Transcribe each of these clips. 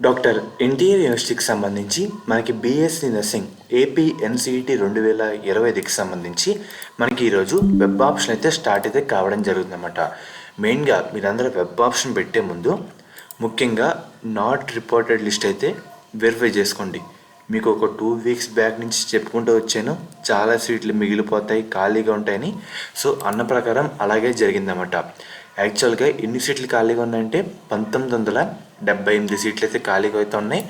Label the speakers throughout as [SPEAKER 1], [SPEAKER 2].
[SPEAKER 1] Doctor NTR యూనివర్సిటీకి సంబంధించి మనకి బీఎస్సీ నర్సింగ్ ఏపీ ఎన్సీఈటీ 2025కి సంబంధించి మనకి ఈరోజు వెబ్ ఆప్షన్ అయితే స్టార్ట్ అయితే కావడం జరుగుతుందన్నమాట. మెయిన్గా మీరందరూ వెబ్ ఆప్షన్ పెట్టే ముందు ముఖ్యంగా నాట్ రిపోర్టెడ్ లిస్ట్ అయితే వెరిఫై చేసుకోండి. మీకు ఒక 2 వీక్స్ బ్యాక్ నుంచి చెప్పుకుంటూ వచ్చాను, చాలా సీట్లు మిగిలిపోతాయి, ఖాళీగా ఉంటాయని. సో అన్న ప్రకారం అలాగే జరిగిందన్నమాట. యాక్చువల్గా ఎన్ని సీట్లు ఖాళీగా ఉన్నాయంటే 1978 సీట్లు అయితే ఖాళీగా అయితే ఉన్నాయి.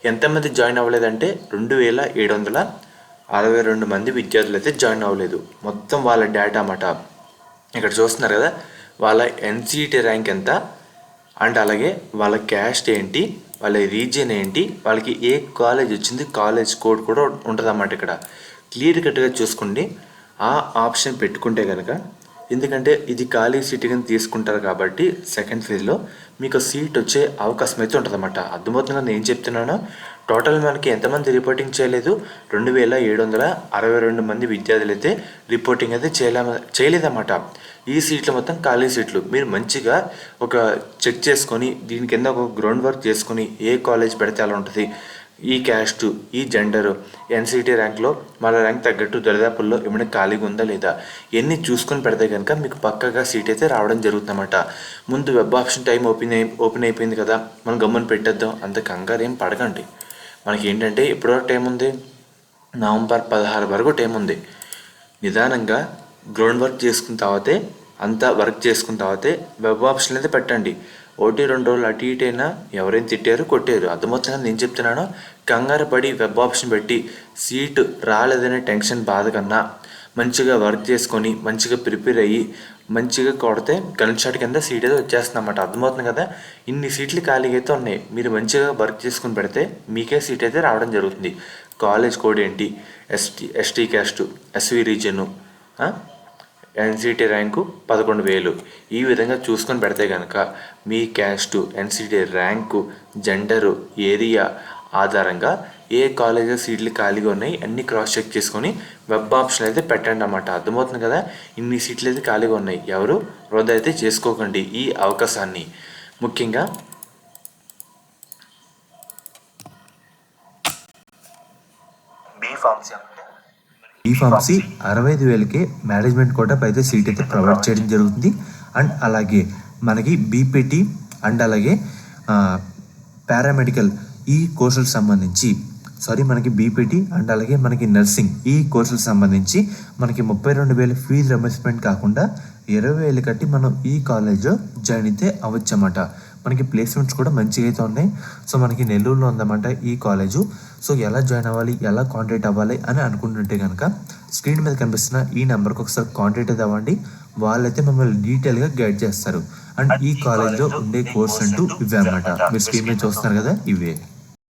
[SPEAKER 1] ఎంతమంది జాయిన్ అవ్వలేదంటే 2762 మంది విద్యార్థులు అయితే జాయిన్ అవ్వలేదు. మొత్తం వాళ్ళ డేటా అన్నమాట. ఇక్కడ చూస్తున్నారు కదా, వాళ్ళ ఎన్సీఈటీ ర్యాంక్ ఎంత, అండ్ అలాగే వాళ్ళ క్యాస్ట్ ఏంటి, వాళ్ళ రీజియన్ ఏంటి, వాళ్ళకి ఏ కాలేజ్ వచ్చింది, కాలేజ్ కోడ్ కూడా ఉంటుంది అన్నమాట. ఇక్కడ క్లియర్ కట్గా చూసుకోండి. ఆ ఆప్షన్ పెట్టుకుంటే కనుక, ఎందుకంటే ఇది ఖాళీ సీట్ కింద తీసుకుంటారు కాబట్టి సెకండ్ ఫేజ్లో మీకు సీట్ వచ్చే అవకాశం అయితే ఉంటుంది అన్నమాట. అర్థమవుతుందా నేను చెప్తున్నాను? టోటల్ మనకి ఎంతమంది రిపోర్టింగ్ చేయలేదు, 2762 మంది విద్యార్థులు అయితే రిపోర్టింగ్ అయితే చేయలేదన్నమాట. ఈ సీట్లు మొత్తం ఖాళీ సీట్లు. మీరు మంచిగా ఒక చెక్ చేసుకొని దీని కింద ఒక గ్రౌండ్ వర్క్ చేసుకొని ఏ కాలేజ్ పెడితే అలా ఉంటుంది, ఈ క్యాస్ట్, ఈ జెండరు, ఎన్సీటీ ర్యాంక్లో మన ర్యాంక్ తగ్గట్టు దరిదాపుల్లో ఏమైనా ఖాళీగా ఉందా లేదా ఇవన్నీ చూసుకొని పెడితే కనుక మీకు పక్కగా సీట్ అయితే రావడం జరుగుతుందన్నమాట. ముందు వెబ్ ఆప్షన్ టైం ఓపెన్ అయిపోయింది కదా, మనం గమ్మున పెట్టేద్దాం, అంత కంగారు ఏం పడకండి. మనకి ఏంటంటే ఎప్పటివరకు టైం ఉంది, నవంబర్ 16 వరకు టైం ఉంది. నిదానంగా గ్రౌండ్ వర్క్ చేసుకున్న తర్వాతే, అంతా వర్క్ చేసుకున్న తర్వాతే వెబ్ ఆప్షన్ అయితే పెట్టండి. 1-2 రోజులు అటు ఇటు అయినా ఎవరైనా తిట్టారు, కొట్టారు. అర్థమవుతుందని నేను చెప్తున్నాను. కంగారు పడి వెబ్ ఆప్షన్ పెట్టి సీటు రాలేదనే టెన్షన్ బాధ కన్నా మంచిగా వర్క్ చేసుకొని మంచిగా ప్రిపేర్ అయ్యి మంచిగా కొడితే గన్ షాట్ కింద సీట్ అయితే వచ్చేస్తుంది అన్నమాట. అర్థమవుతుంది కదా, ఇన్ని సీట్లు ఖాళీగా అయితే ఉన్నాయి. మీరు మంచిగా వర్క్ చేసుకుని పెడితే మీకే సీట్ అయితే రావడం జరుగుతుంది. కాలేజ్ కోడ్ ఏంటి, ST caste, SV region, NCT rank 11,000 ఈ విధంగా చూసుకొని పెడితే కనుక మీ caste, NCT rank, gender, area ఆధారంగా ఏ కాలేజీలో సీట్లు ఖాళీగా ఉన్నాయి అన్నీ క్రాస్ చెక్ చేసుకొని వెబ్ ఆప్షన్ అయితే పెట్టండి అన్నమాట. అర్థమవుతుంది కదా, ఇన్ని సీట్లు అయితే ఖాళీగా ఉన్నాయి. ఎవరు వృధా అయితే చేసుకోకండి ఈ అవకాశాన్ని. ముఖ్యంగా బీఫార్మసీ 65,000కే మేనేజ్మెంట్ కోటా అయితే సీట్ అయితే ప్రొవైడ్ చేయడం జరుగుతుంది. అండ్ అలాగే మనకి బీపీటీ అండ్ అలాగే పారామెడికల్ ఈ కోర్సులకు సంబంధించి మనకి బీపీటీ అండ్ అలాగే మనకి నర్సింగ్ ఈ కోర్సులకు సంబంధించి మనకి 32,000 ఫీజు రియంబర్స్మెంట్ కాకుండా 20,000 కట్టి మనం ఈ కాలేజ్లో జాయిన్ అయితే అవ్వచ్చు అన్నమాట. మనకి ప్లేస్మెంట్స్ కూడా మంచిగా అయితే ఉన్నాయి. సో మనకి నెల్లూరులో ఉందన్నమాట ఈ కాలేజు. సో ఎలా జాయిన్ అవ్వాలి, ఎలా కాంటాక్ట్ అవ్వాలి అని అనుకుంటుంటే కనుక స్క్రీన్ మీద కనిపిస్తున్న ఈ నెంబర్కి ఒకసారి కాంటాక్ట్ అయితే అవ్వండి. వాళ్ళైతే మిమ్మల్ని డీటెయిల్గా గైడ్ చేస్తారు. అండ్ ఈ కాలేజ్లో ఉండే కోర్స్ అంటూ ఇవే అన్నమాట. మీరు స్క్రీన్ మీద చూస్తున్నారు కదా, ఇవే.